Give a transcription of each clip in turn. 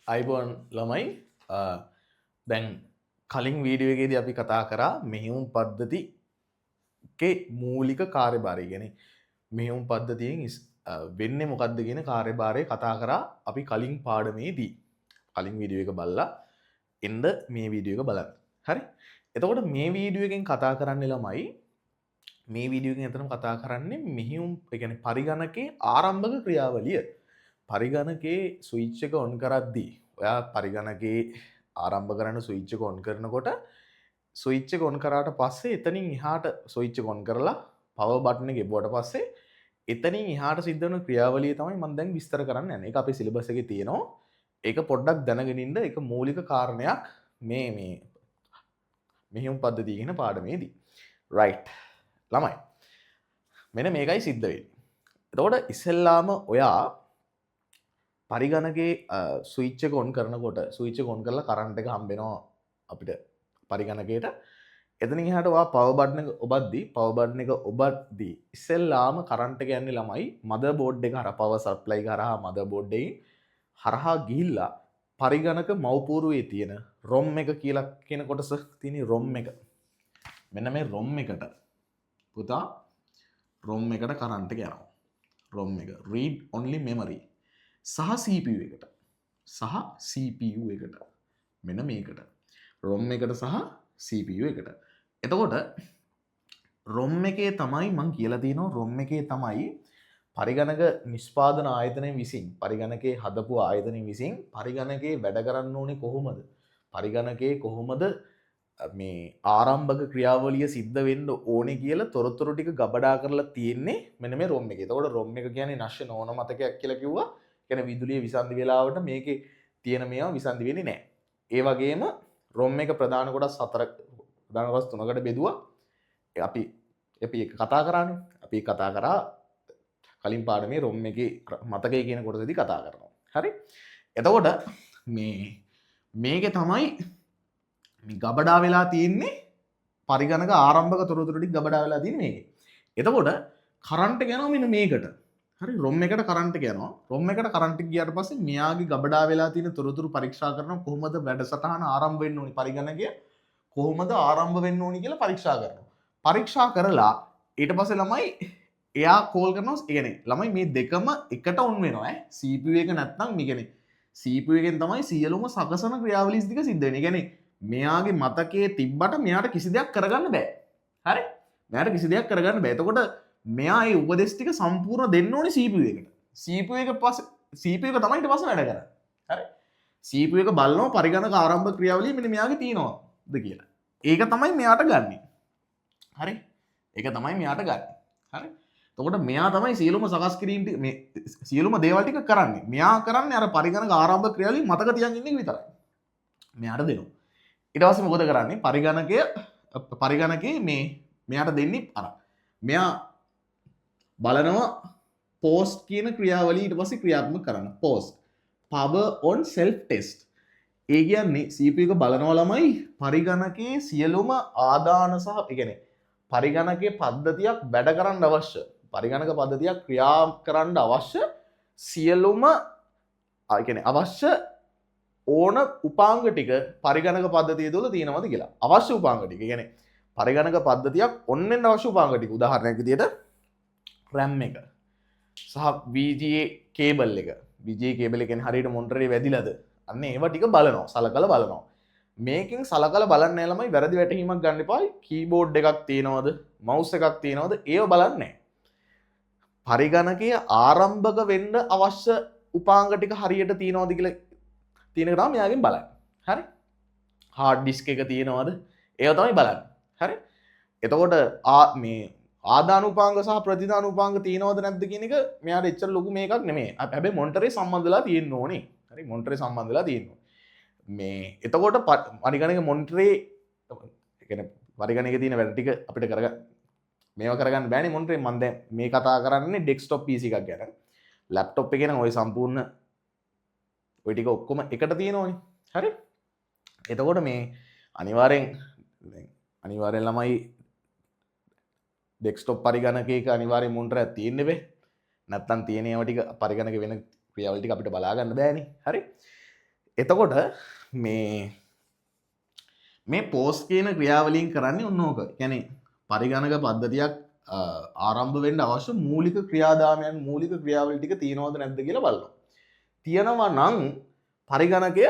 අයිබෝන් ළමයි දැන් කලින් වීඩියෝගේදී අපි කතා කරා මෙහෙයුම් පද්ධතිකේ මූලික කාර්යභාරය ගැන මෙහෙයුම් පද්ධතියෙන් වෙන්නේ මොකක්ද කියන කාර්යභාරය කතා කරා අපි කලින් පාඩමේදී කලින් වීඩියෝ එක බලලා එන්න මේ වීඩියෝ එක බලන්න. හරි? එතකොට මේ වීඩියෝ එකෙන් කතා කරන්නේ ළමයි මේ වීඩියෝ එකෙන් අතන කතා කරන්නේ මෙහෙයුම් ඒ කියන්නේ පරිගණකයේ ආරම්භක ක්‍රියාවලිය. පරිගණකයේ ස්විච් එක ඔන් කරද්දී ඔයා පරිගණකයේ ආරම්භ කරන ස්විච් එක ඔන් කරනකොට ස්විච් එක ඔන් කරාට පස්සේ එතනින් එහාට ස්විච් එක ඔන් කරලා පවර් බටන් එක එබුවට පස්සේ එතනින් එහාට සිද්ධ වෙන ක්‍රියාවලිය තමයි මම දැන් විස්තර කරන්න යන්නේ. ඒක අපේ සිලබස් එකේ තියෙනවා. ඒක පොඩ්ඩක් දැනගෙන ඉන්න ඒක මූලික කාරණයක් මේ මෙහෙයුම් පද්ධතිය කියන පාඩමේදී. right. ළමයි. මෙන්න මේකයි සිද්ධ වෙන්නේ. එතකොට ඉස්සෙල්ලාම ඔයා පරිගණකේ ස්විච් එක ඔන් කරනකොට ස්විච් එක ඔන් කරලා කරන්ට් එක හම්බෙනවා අපිට පරිගණකයට. එතනින් එහාට ඔයා පවර් බටන් එක ඔබද්දී ඉස්සෙල්ලාම කරන්ට් එක යන්නේ ළමයි මදර් බෝඩ් එක හරහා පවර් සප්ලයි කරහා මදර් බෝඩ් එකේ හරහා ගිහිල්ලා පරිගණක මව්පුරුවේ තියෙන ROM එක කියලා කියන කොටස තියෙන ROM එක. මෙන්න මේ ROM එකට පුතා ROM එකට කරන්ට් එක යනවා. ROM එක read only memory සහ CPU එකට මෙන්න මේකට ROM එකට සහ CPU එකට. එතකොට ROM එකේ තමයි මම කියලා තියෙනවා ROM එකේ තමයි පරිගණක නිෂ්පාදන ආයතනය විසින් පරිගණකේ හදපු ආයතනය විසින් පරිගණකේ වැඩ කරන්න ඕනේ කොහොමද? පරිගණකේ කොහොමද මේ ආරම්භක ක්‍රියාවලිය සිද්ධ වෙන්න ඕනේ කියලා තොරතුරු ටික ගබඩා කරලා තියෙන්නේ මෙන්න මේ ROM එකේ. එතකොට ROM එක කියන්නේ නැෂ්‍ය නොවන මතකයක් කියලා කිව්වා. කියන්නේ විදුලිය විසන්ධි වෙලාවට මේකේ තියෙන මේවා විසන්ධි වෙන්නේ නැහැ. ඒ වගේම ROM එක ප්‍රධාන කොටස් ප්‍රධාන කොටස් තුනකට බෙදුවා. අපි එක කතා කරානේ. අපි කතා කරා කලින් පාඩමේ ROM එකේ මතකය කියන කොටසදී කතා කරනවා. හරි? එතකොට මේකේ තමයි මේ ගබඩා වෙලා තියෙන්නේ පරිගණක ආරම්භක තොරතුරු ටික ගබඩා වෙලා තියෙන්නේ මේකේ. එතකොට කරන්ට් එක යනවා මෙන්න මේකට. හරි ROM එකට කරන්ට් එක යනවා. ROM එකට කරන්ට් එක ගියාට පස්සේ මෙයාගේ ගබඩා වෙලා තියෙන තොරතුරු පරීක්ෂා කරනවා කොහොමද වැඩසටහන ආරම්භ වෙන්න ඕනි පරිගණකය කොහොමද ආරම්භ වෙන්න ඕනි කියලා පරීක්ෂා කරනවා. පරීක්ෂා කරලා ඊට පස්සේ ළමයි එයා කෝල් කරනවා ඒ කියන්නේ ළමයි මේ දෙකම එකට ඔන් වෙනවා CPU එක නැත්නම් මේ කියන්නේ CPU එකෙන් තමයි සියලුම සකසන ක්‍රියාවලිය ටික සිද්ධ වෙන්නේ. ඒ කියන්නේ මෙයාගේ මතකයේ තිබ්බට මෙයාට කිසි දෙයක් කරගන්න බෑ. හරි? මෙයාට කිසි දෙයක් කරගන්න බෑ. එතකොට මෙයා ඒ උපදෙස් ටික සම්පූර්ණ දෙන්න ඕනේ CPU එකට. CPU එක තමයි ඊට පස්සේ වැඩ කරන්නේ. හරි? CPU එක බලනවා පරිගණක ආරම්භ ක්‍රියාවලිය මෙන්න මෙයාගේ තියෙනවද කියලා. ඒක තමයි මෙයාට ගන්නෙ. හරි? ඒක තමයි මෙයාට ගන්නෙ. හරි? එතකොට මෙයා තමයි සියලුම සකස් කිරීම මේ සියලුම දේවල් ටික කරන්නේ. මෙයා කරන්නේ අර පරිගණක ආරම්භ ක්‍රියාවලිය මතක තියන් ඉන්න එක විතරයි. මෙයාට දෙනවා. ඊට පස්සේ මොකද කරන්නේ? පරිගණකයේ මෙයාට දෙන්නේ අර මෙයා බලනවා post කියන ක්‍රියාවලිය ඊට පස්සේ ක්‍රියාත්මක කරන්න. post power on self test. ඒ කියන්නේ CPU එක බලනවා ළමයි පරිගණකයේ සියලුම ආදාන සහ ඒ කියන්නේ පරිගණකයේ පද්ධතියක් වැඩ කරන්න අවශ්‍ය පරිගණක පද්ධතියක් ක්‍රියා කරන්න අවශ්‍ය සියලුම ඒ කියන්නේ අවශ්‍ය ඕන උපාංග ටික පරිගණක පද්ධතිය තුළ තියෙනවද කියලා. අවශ්‍ය උපාංග ටික. ඒ කියන්නේ පරිගණක පද්ධතියක් ඔන් වෙන්න අවශ්‍ය උපාංග ටික. උදාහරණයක් විදිහට RAM එක සහ VGA කේබල් එක. VGA කේබල් එක කියන්නේ හරියට මොනිටරේ වැදිලාද? අන්න ඒවා ටික බලනවා. සලකලා බලනවා. මේකෙන් සලකලා බලන්න ළමයි වැරදි වැටහීමක් ගන්න එපායි. කීබෝඩ් එකක් තියෙනවද? මවුස් එකක් තියෙනවද? ඒව බලන්නේ නැහැ. පරිගණකයේ ආරම්භක වෙන්න අවශ්‍ය උපාංග ටික හරියට තියෙනවද කියලා තියෙන එක තමයි මෙයාගෙන් බලන්නේ. හරි? හાર્ඩ් ඩිස්ක් එක තියෙනවද? ඒව තමයි බලන්නේ. හරි? එතකොට මේ ආදාන උපාංග සහ ප්‍රතිදාන උපාංග තියෙනවද නැද්ද කියන එක මෙයාට එච්චර ලොකු මේකක් නෙමෙයි. හැබැයි මොනිටරේ සම්බන්ධලා තියෙන්න ඕනේ. හරි? මොනිටරේ සම්බන්ධලා තියෙන්න ඕනේ. මේ එතකොට පරිගණක මොනිටරේ ඒ කියන්නේ පරිගණකයේ තියෙන වැඩ ටික අපිට කරගන්න මේවා කරගන්න බෑනේ මොනිටරේ. මම දැන් මේ කතා කරන්නේ ඩෙස්ක්ටොප් PC එකක් ගැන. ලැප්ටොප් එකේ නම් ওই සම්පූර්ණ ඔය ටික ඔක්කොම එකට තියෙනවනේ. හරි? එතකොට මේ අනිවාර්යෙන් ළමයි ඩෙස්ක්ටොප් පරිගණකයක අනිවාර්යෙන් මොනිටරයක් තියෙන්න බෑ. නැත්තම් තියෙන ඒවා ටික පරිගණක වෙන ක්‍රියාවල ටික අපිට බලා ගන්න බෑනේ. හරි? එතකොට මේ පෝස් කියන ක්‍රියාවලින් කරන්නේ ඔන්න ඕක. කියන්නේ පරිගණක පද්ධතියක් ආරම්භ වෙන්න අවශ්‍ය මූලික ක්‍රියාදාමයන් මූලික ක්‍රියාවලි ටික තියෙනවද නැද්ද කියලා බලනවා. තියෙනවා නම් පරිගණකය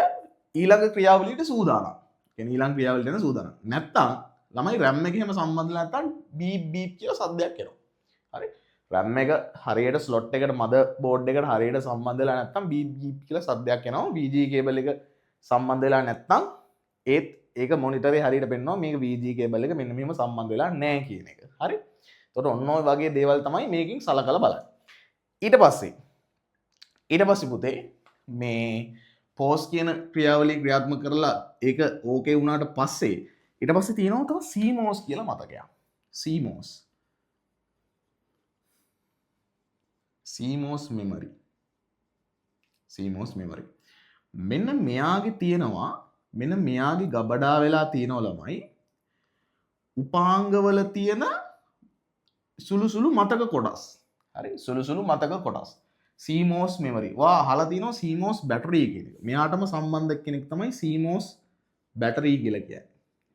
ඊළඟ ක්‍රියාවලියට සූදානම්. කියන්නේ ඊළඟ ක්‍රියාවලියට යන සූදානම්. නැත්තම් ළමයි RAM එකේ හැම සම්බන්ධ නැත්තම් බීප් බීප් කියලා සද්දයක් එනවා. හරි. RAM එක හරියට ස්ලොට් එකට මදර් බෝඩ් එකට හරියට සම්බන්ධ වෙලා නැත්තම් බීප් බීප් කියලා සද්දයක් එනවා. VGA කේබල් එක සම්බන්ධ වෙලා නැත්තම් ඒත් ඒක මොනිටරේ හරියට පෙන්වනවා මේක VGA කේබල් එක මෙන්න මෙහෙම සම්බන්ධ වෙලා නැහැ කියන එක. හරි. එතකොට ඔන්න ඔය වගේ දේවල් තමයි මේකෙන් සලකලා බලන්නේ. ඊට පස්සේ පුතේ මේ පෝස් කියන ක්‍රියාවලිය ක්‍රියාත්මක කරලා ඒක ඕකේ වුණාට පස්සේ ඊට පස්සේ තියෙනවා තව CMOS කියලා මතකයක්. CMOS memory. මෙන්න මෙයාගේ ගබඩා වෙලා තියෙනවා ළමයි උපාංගවල තියෙන සුළු මතක කොටස්. හරි සුළු මතක කොටස්. CMOS memory. වා අහලා තියෙනවා CMOS battery කියන එක. මෙයාටම සම්බන්ධ කෙනෙක් තමයි CMOS battery කියලා කියන්නේ.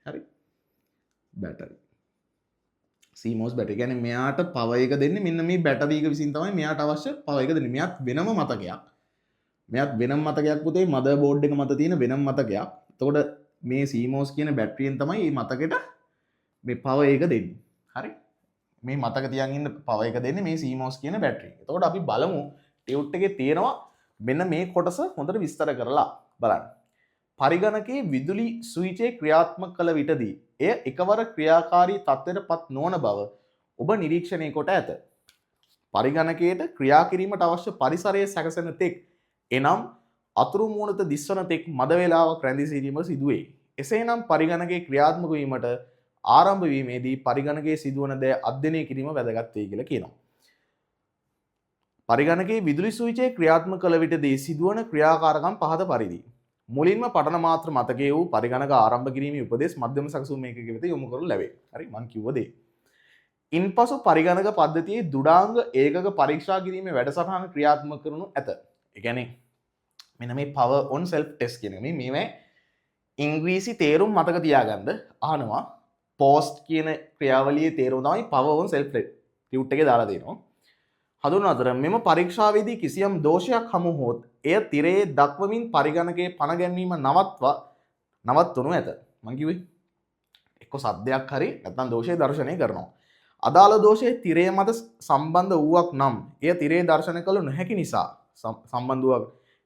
හරි. battery. CMOS battery කියන්නේ මෙයාට power එක දෙන්නේ මෙන්න මේ battery එක විසින් තමයි මෙයාට අවශ්‍ය power එක දෙන්නේ. මෙයාත් වෙනම මතකයක් පුතේ motherboard එක මත තියෙන වෙනම මතකයක්. එතකොට මේ CMOS කියන බැටරියෙන් තමයි මේ මතකෙට මේ power එක දෙන්නේ. හරි. මේ මතක තියන් ඉන්න power එක දෙන්නේ මේ CMOS කියන බැටරිය. එතකොට අපි බලමු ටියුට් එකේ තියෙනවා මෙන්න මේ කොටස හොඳට විස්තර කරලා බලන්න. පරිගණකයේ විදුලි ස්විචේ ක්‍රියාත්මක කළ විටදී එය එකවර ක්‍රියාකාරී තත්ත්වයට පත් නොවන බව ඔබ නිරීක්ෂණය කොට ඇත. පරිගණකයට ක්‍රියා කිරීමට අවශ්‍ය පරිසරය සැකසෙන තෙක් එනම් අතුරු මූණත දිස්වන තෙක් මද වේලාවක් රැඳී සිටීම සිදුවේ. එසේනම් පරිගණකයේ ක්‍රියාත්මක වීමට ආරම්භ වීමේදී පරිගණකයේ සිදුවන දේ අධ්‍යයනය කිරීම වැදගත් වේ කියලා කියනවා. පරිගණකයේ විදුලි ස්විචේ ක්‍රියාත්මක කළ විටදී සිදුවන ක්‍රියාකාරකම් පහත පරිදි. මුලින්ම පටන මාත්‍ර මතකයේ වූ පරිගණක ආරම්භ කිරීමේ උපදෙස් මධ්‍යම සැකසුම් ඒකකයේ වෙත යොමු කරනු ලැබේ. හරි මම කිව්ව දේ. ඉන්පසු පරිගණක පද්ධතියේ දුඩාංග ඒකක පරීක්ෂා කිරීමේ වැඩසටහන ක්‍රියාත්මක කරනු ඇත. ඒ කියන්නේ මෙන්න මේ power on self test කියන එක මේවා ඉංග්‍රීසි තේරුම් මතක තියාගන්න අහනවා. post කියන ක්‍රියාවලියේ තේරුම තමයි power on self test. Tute එකේ දාලා දෙනවා. හඳුන්වන අතර මෙම පරීක්ෂාවේදී කිසියම් දෝෂයක් හමු හොත් එය තිරයේ දක්වමින් පරිගණකයේ පණ ගැන්වීම නවත්වනු ඇත. මම කිව්වේ එක්ක සද්දයක් හරි නැත්නම් දෝෂය දර්ශනය කරනවා. අදාළ දෝෂය තිරය මත සම්බන්ධ වූවක් නම් එය තිරයේ දර්ශනය කළ නොහැකි නිසා සම්බන්ධ වූවක්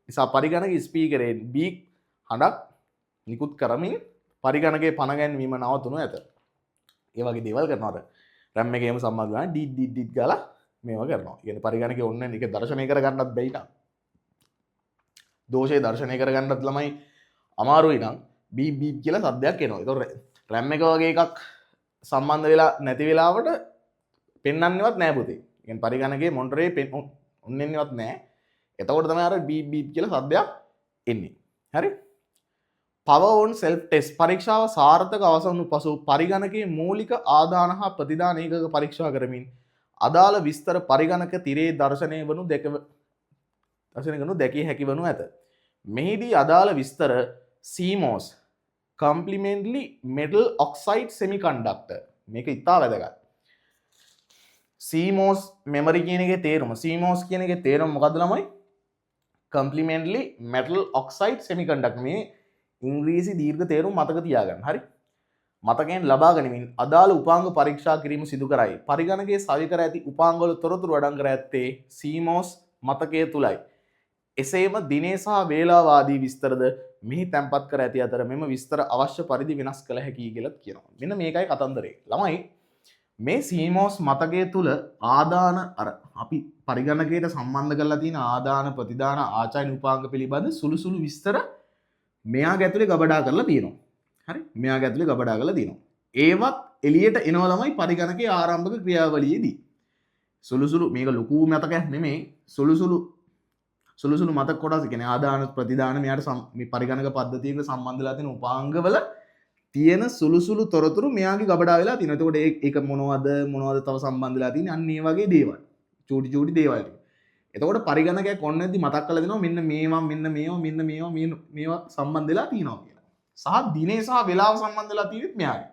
නිසා පරිගණක ස්පීකරයෙන් බීප් හඬක් නිකුත් කරමින් පරිගණකයේ පණ ගැන්වීම නවත්වනු ඇත. ඒ වගේ දේවල් කරනවා. RAM එකේම සම්බන්ධ වෙනවා ඩිඩ් ගාලා මේවා කරනවා. කියන්නේ පරිගණකයේ ඔන්න එක දර්ශනය කරගන්නත් බැයි නම් දෝෂය දර්ශනය කරගන්නත් ළමයි අමාරුයි නම් බීප් බීප් කියලා සද්දයක් එනවා. ඒතකොට RAM එක වගේ එකක් සම්බන්ධ වෙලා නැති වෙලාවට පෙන්වන්නේවත් නැහැ පුතේ. කියන්නේ පරිගණකයේ මොනිටරේ ඔන්නෙන්නේවත් නැහැ. එතකොට තමයි අර බීප් බීප් කියලා සද්දයක් එන්නේ. හරි? power on self test පරීක්ෂාව සාර්ථක අවසන් වූ පසු පරිගණකයේ මූලික ආදාන හා ප්‍රතිදාන ඒකක පරීක්ෂා කරමින් අදාළ විස්තර පරිගණක තිරේ දර්ශනය වනු දැකිය හැකි වනු ඇත. මෙහිදී අදාළ විස්තර CMOS complementary metal oxide semiconductor මේක ඉතා වැදගත්. CMOS memory කියන එකේ තේරුම CMOS කියන එකේ තේරුම මොකද්ද ළමයි? complementary metal oxide semiconductor මේ ඉංග්‍රීසි දීර්ඝ තේරුම් මතක තියාගන්න. හරි? මතකයෙන් ලබා ගනිමින් අදාළ උපාංග පරීක්ෂා කිරීම සිදු කරයි. පරිගණකයේ සවි කර ඇති උපාංග වල තොරතුරු අඩංගු කර ඇත්තේ CMOS මතකයේ තුලයි. එසේම දිනේ සහ වේලාව ආදී විස්තරද මෙහි තැන්පත් කර ඇති අතර මෙම විස්තර අවශ්‍ය පරිදි වෙනස් කළ හැකියි කියලා කියනවා. මෙන්න මේකයි කතන්දරේ. ළමයි මේ CMOS මතකයේ තුල ආදාන අර අපි පරිගණකයට සම්බන්ධ කරලා තියෙන ආදාන ප්‍රතිදාන ආචාර්ය උපාංග පිළිබඳ සුළු විස්තර මෙයාගේ ඇතුලේ ගබඩා කරලා තියෙනවා. හරි? මෙයාගේ ඇතුලේ ගබඩා කරලා තියෙනවා. ඒවත් එළියට එනවා ළමයි පරිගණකයේ ආරම්භක ක්‍රියාවලියේදී. සුළු මේක ලොකු මතකයක් නෙමෙයි. සුළු මතක කොටස් කියන්නේ ආදාන ප්‍රතිදාන මෙයාට මේ පරිගණක පද්ධතියක සම්බන්ධලා තියෙන උපාංගවල තියෙන සුළු තොරතුරු මෙයාගේ ගබඩා වෙලා තියෙනවා. එතකොට ඒක මොනවද තව සම්බන්ධලා තියෙන්නේ? අන්න ඒ වගේ දේවල්. චූටි දේවල්. එතකොට පරිගණකයක් ඔන්නදී මතක් කරලා දෙනවා මෙන්න මේවා මේවා සම්බන්ධ වෙලා තියෙනවා කියලා. සහ දිනේ සහ වේලාව සම්බන්ධ වෙලා තියෙන්නේ මෙයාගේ.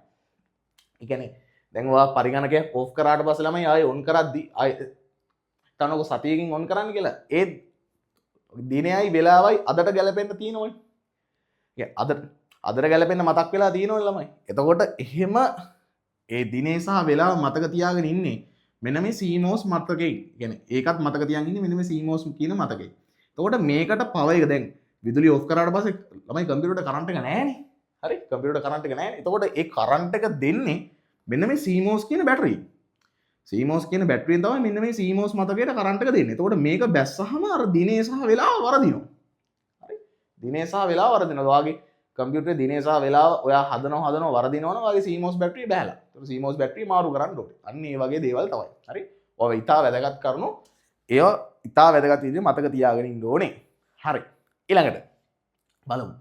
ඒ කියන්නේ දැන් ඔයා පරිගණකයක් ඕෆ් කරාට පස්සේ ළමයි ආයෙ ඔන් කරද්දි ආයෙ තනකො සතියකින් ඔන් කරන්න කියලා. ඒ දිනයයි වෙලාවයි අදට ගැලපෙන්න තියෙනවනේ. අදට ගැලපෙන්න මතක් වෙලා තියෙනවනේ ළමයි. එතකොට එහෙම ඒ දිනේ සහ වෙලාව මතක තියාගෙන ඉන්නේ මෙන්න මේ CMOS මතකේ. කියන්නේ ඒකත් මතක තියාගෙන ඉන්නේ මෙන්න මේ CMOS කියන මතකේ. එතකොට මේකට පවර් එක දැන් විදුලිය ඔෆ් කරාට පස්සේ ළමයි කම්පියුටරේට කරන්ට් එක නැහැනේ. හරි? කම්පියුටරේට කරන්ට් එක නැහැනේ. එතකොට ඒ කරන්ට් එක දෙන්නේ මෙන්න මේ CMOS කියන බැටරිය. CMOS කියන බැටරියෙන් තමයි මෙන්න මේ CMOS මතකයට කරන්ට් එක දෙන්නේ. එතකොට මේක බැස්සහම අර දිනේ සහ වෙලාව වරදිනවා. හරි? දිනේ සහ වෙලාව වරදිනවා. ඔයාගේ කම්පියුටරේ දිනේ සහ වෙලාව ඔයා හදනවා වරදිනවනම් ඔයාගේ CMOS බැටරිය බෑලා. ඒතකොට CMOS බැටරිය මාරු කරන්න ඕනේ. අන්න ඒ වගේ දේවල් තමයි. හරි? ඔය ඉතා වැදගත් කරුණු ඒවා ඉතා වැදගත් විදිහට මතක තියාගෙන ඉන්න ඕනේ. හරි. ඊළඟට බලමු.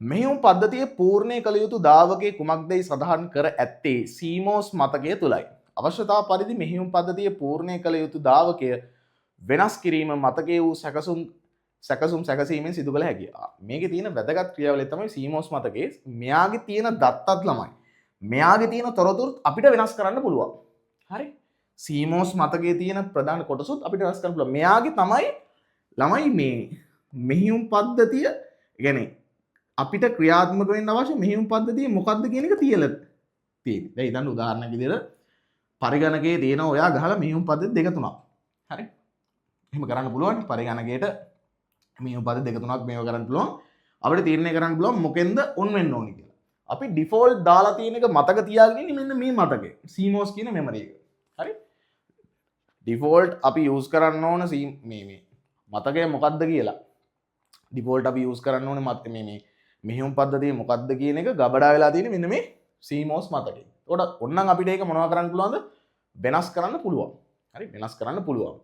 මෙහෙයුම් පද්ධතිය පූර්ණය කළ යුතු දාවකයේ කුමක්දයි සඳහන් කර ඇත්තේ CMOS මතකය තුලයි. අවශ්‍යතා පරිදි මෙහෙයුම් පද්ධතිය පූර්ණය කළ යුතු දාවකය වෙනස් කිරීම මතකයේ වූ සැකසුම් සැකසීමෙන් සිදු කළ හැකිය. මේකේ තියෙන වැදගත් ක්‍රියාවලිය තමයි CMOS මතකයේ මෙයාගේ තියෙන දත්තත් ළමයි. මෙයාගේ තියෙන තොරතුරුත් අපිට වෙනස් කරන්න පුළුවන්. හරි? CMOS මතකයේ තියෙන ප්‍රධාන කොටසුත් අපිට වෙනස් කරන්න පුළුවන්. මෙයාගේ තමයි ළමයි මේ මෙහෙයුම් පද්ධතිය يعني අපිට ක්‍රියාත්මක වෙන්න අවශ්‍ය මෙහෙයුම් පද්ධතිය මොකක්ද කියන එක තියලා තියෙන්නේ. දැන් ඉතින් උදාහරණයක් විදිහට පරිගණකයේ තියෙන ඔයා ගහලා මෙහෙයුම් පද්ධති දෙක තුනක්. හරි? එහෙම කරන්න පුළුවන්. පරිගණකයට මෙහෙයුම් පද්ධති දෙක තුනක් මේව කරන්න පුළුවන්. අපිට තීරණය කරන්න පුළුවන් මොකෙන්ද ඔන් වෙන්න ඕනි කියලා. අපි ඩිෆෝල්ට් දාලා තියෙන එක මතක තියාගෙන ඉන්නේ මෙන්න මේ මතකේ. CMOS කියන මෙමරි එක. හරි? ඩිෆෝල්ට් අපි යූස් කරන්න ඕන මේ මතකය මොකක්ද කියලා. ඩිෆෝල්ට් අපි යූස් කරන්න ඕනේ මේ මෙහෙයුම් පද්ධතිය මොකක්ද කියන එක ගබඩා වෙලා තියෙන්නේ මෙන්න මේ CMOS මතකේ. ඒකට ඔන්නම් අපිට ඒක මොනවද කරන්න පුළුවන්ද? වෙනස් කරන්න පුළුවන්. හරි? වෙනස් කරන්න පුළුවන්.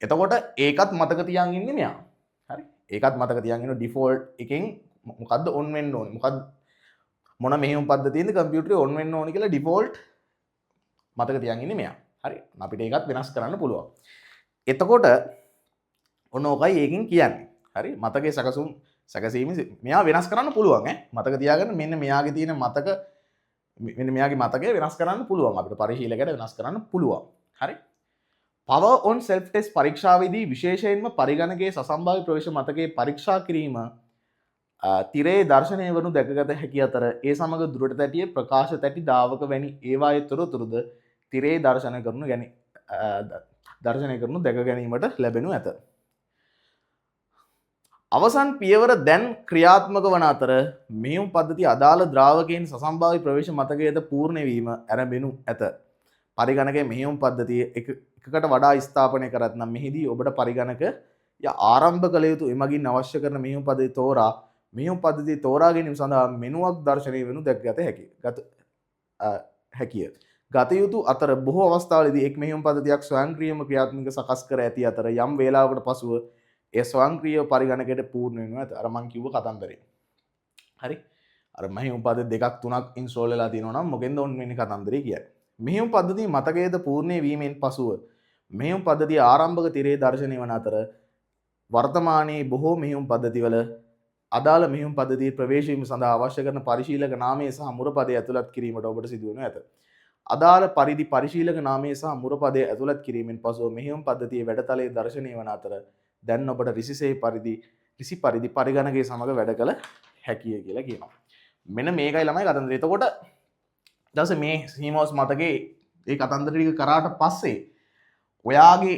එතකොට ඒකත් මතක තියාගෙන ඉන්නේ මෙයා. හරි? ඒකත් මතක තියාගෙන ඉන්න ඩිෆෝල්ට් එකෙන් මොකද්ද ඔන් වෙන්න ඕනේ? මොකද්ද මොන මෙහෙයුම් පද්ධතියෙන්ද කම්පියුටරේ ඔන් වෙන්න ඕනේ කියලා ඩිෆෝල්ට් මතක තියාගෙන ඉන්නේ මෙයා. හරි? අපිට ඒකත් වෙනස් කරන්න පුළුවන්. එතකොට ඔන්න ඔකයි ඒකෙන් කියන්නේ. හරි? මතකයේ සැකසීම මෙයා වෙනස් කරන්න පුළුවන් ඈ. මතක තියාගන්න මෙන්න මෙයාගේ තියෙන මතක මෙන්න මෙයාගේ මතකය වෙනස් කරන්න පුළුවන්. අපිට පරිශීලකයට වෙනස් කරන්න පුළුවන්. හරි? power on self test පරීක්ෂාවේදී විශේෂයෙන්ම පරිගණකයේ සසම්භාව්‍ය ප්‍රවේශ මතකයේ පරීක්ෂා කිරීම තිරේ දර්ශනය වනු දැකගත හැකි අතර ඒ සමග දුරට තැටියේ ප්‍රකාශ තැටි දාවක වැනි ඒවායේ තොරතුරුද තිරේ දර්ශනය කරනු දැක ගැනීමට ලැබෙනු ඇත. අවසන් පියවර දැන් ක්‍රියාත්මක වන අතර මෙහෙයුම් පද්ධතිය අදාළ ද්‍රාවකයන් සසම්භාව්‍ය ප්‍රවේශ මතකයේද පූර්ණ වීම ආරම්භෙනු ඇත. පරිගණකයේ මෙහෙයුම් පද්ධතිය එකකට වඩා ස්ථාපනය කරත් නම් මෙහිදී ඔබට පරිගණකය ආරම්භ කළ යුතු එමගින් අවශ්‍ය කරන මෙහෙයුම් පද්ධතිය තෝරා මෙහෙයුම් පද්ධතිය තෝරා ගැනීම සඳහා මෙනුවක් දර්ශනය වෙනු දැකගත හැකිය. ගත යුතු අතර බොහෝ අවස්ථාවලදී එක් මෙහෙයුම් පද්ධතියක් ස්වයංක්‍රීයව ක්‍රියාත්මක සකස් කර ඇති අතර යම් වේලාවකට පසුව ඒ ස්වයංක්‍රීය පරිගණකයට පූර්ණ වෙනවා. අර මං කිව්ව කතන්දරේ. හරි? අර මෙහෙයුම් පද්ධති දෙකක් තුනක් ඉන්ස්ටෝල් වෙලා තියෙනවා නම් මොකෙන්ද ඔන් වෙන්නේ කතන්දරේ කියන්නේ. මෙහෙයුම් පද්ධතිය මතකයේද පූර්ණ වීමෙන් පසුව මෙහෙයුම් පද්ධතිය ආරම්භක තිරේ දර්ශනය වන අතර වර්තමානයේ බොහෝ මෙහෙයුම් පද්ධතිවල අදාළ මෙහෙයුම් පද්ධතියේ ප්‍රවේශ වීම සඳහා අවශ්‍ය කරන පරිශීලක නාමය සහ මුරපදය ඇතුළත් කිරීමට ඔබට සිදු වනු ඇත. අදාළ පරිදි පරිශීලක නාමය සහ මුරපදය ඇතුළත් කිරීමෙන් පසුව මෙහෙයුම් පද්ධතියේ වැඩතලයේ දර්ශනය වන අතර දැන් ඔබට රිසි පරිදි පරිගණකයේ සමග වැඩ කළ හැකිය කියලා කියනවා. මෙන්න මේකයි ළමයි කතන්දරය. එතකොට ඊට මේ CMOS මතකේ ඒ කතන්දර ටික කරාට පස්සේ ඔයාගේ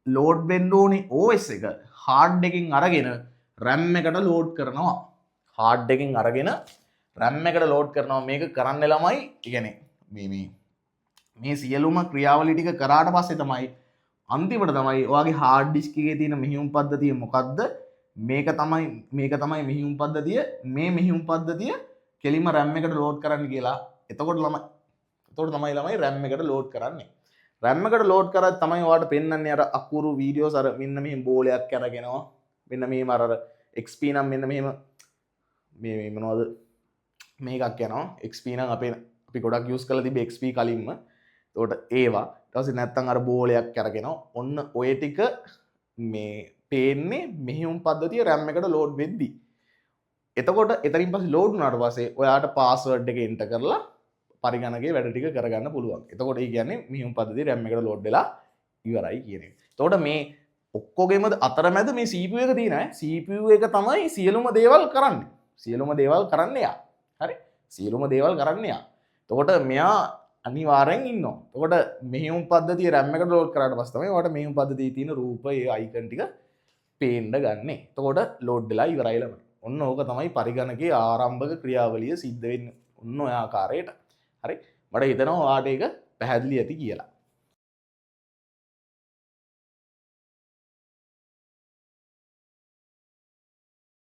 ලෝඩ් වෙන්න ඕනේ OS එක හાર્ඩ් එකකින් අරගෙන RAM එකට ලෝඩ් කරනවා. හાર્ඩ් එකකින් අරගෙන RAM එකට ලෝඩ් කරනවා. මේක කරන්න ළමයි කියන්නේ මේ සියලුම ක්‍රියාවලිය ටික කරාට පස්සේ තමයි අන්තිමට තමයි ඔයාගේ හાર્ඩ් ඩිස්ක් එකේ තියෙන මෙහෙයුම් පද්ධතිය මොකද්ද? මේක තමයි මෙහෙයුම් පද්ධතිය. මේ මෙහෙයුම් පද්ධතිය කෙලින්ම RAM එකට ලෝඩ් කරන්න කියලා. එතකොට තමයි ළමයි RAM එකට ලෝඩ් කරන්නේ. RAM එකට ලෝඩ් කරද්දි තමයි ඔයාලට පෙන්වන්නේ අර අකුරු වීඩියෝස් අර මෙන්න මෙහෙම බෝලයක් අරගෙනවා. මෙන්න මෙහෙම අර XP නම් මෙන්න මෙහෙම මේ මොනවද මේකක් යනවා. XP නම් අපි ගොඩක් යූස් කරලා තිබේ XP කලින්ම. එතකොට ඒවා ඊට පස්සේ නැත්තම් අර බෝලයක් අරගෙන ඔන්න ඔය ටික මේ පේන්නේ මෙහෙයුම් පද්ධතිය RAM එකට ලෝඩ් වෙද්දී. එතකොට එතනින් පස්සේ ලෝඩ් වුණාට පස්සේ ඔයාට පාස්වර්ඩ් එක එන්ටර් කරලා පරිගණකයේ වැඩ ටික කරගන්න පුළුවන්. එතකොට ඒ කියන්නේ මෙහෙයුම් පද්ධතිය RAM එකට ලෝඩ් වෙලා ඉවරයි කියන එක. එතකොට මේ ඔක්කොගෙම අතරමැද මේ CPU එක තියෙනවා. CPU එක තමයි සියලුම දේවල් කරන්නේ. සියලුම දේවල් කරන්නේ යා. හරි? සියලුම දේවල් කරන්නේ යා. එතකොට මෙයා අනිවාර්යෙන් ඉන්නවා. එතකොට මෙහෙයුම් පද්ධතිය RAM එකට ලෝඩ් කරාට පස්සේ තමයි ඔයාලට මෙහෙයුම් පද්ධතියේ තියෙන රූප ඒ අයිකන් ටික පේන්න ගන්නෙ. එතකොට ලෝඩ් වෙලා ඉවරයි ළමයි. ඔන්න ඕක තමයි පරිගණකයේ ආරම්භක ක්‍රියාවලිය සිද්ධ වෙන්නේ. ඔන්න ඔය ආකාරයට. හරි? මට හිතෙනවා ඔයාලට ඒක පැහැදිලි ඇති කියලා.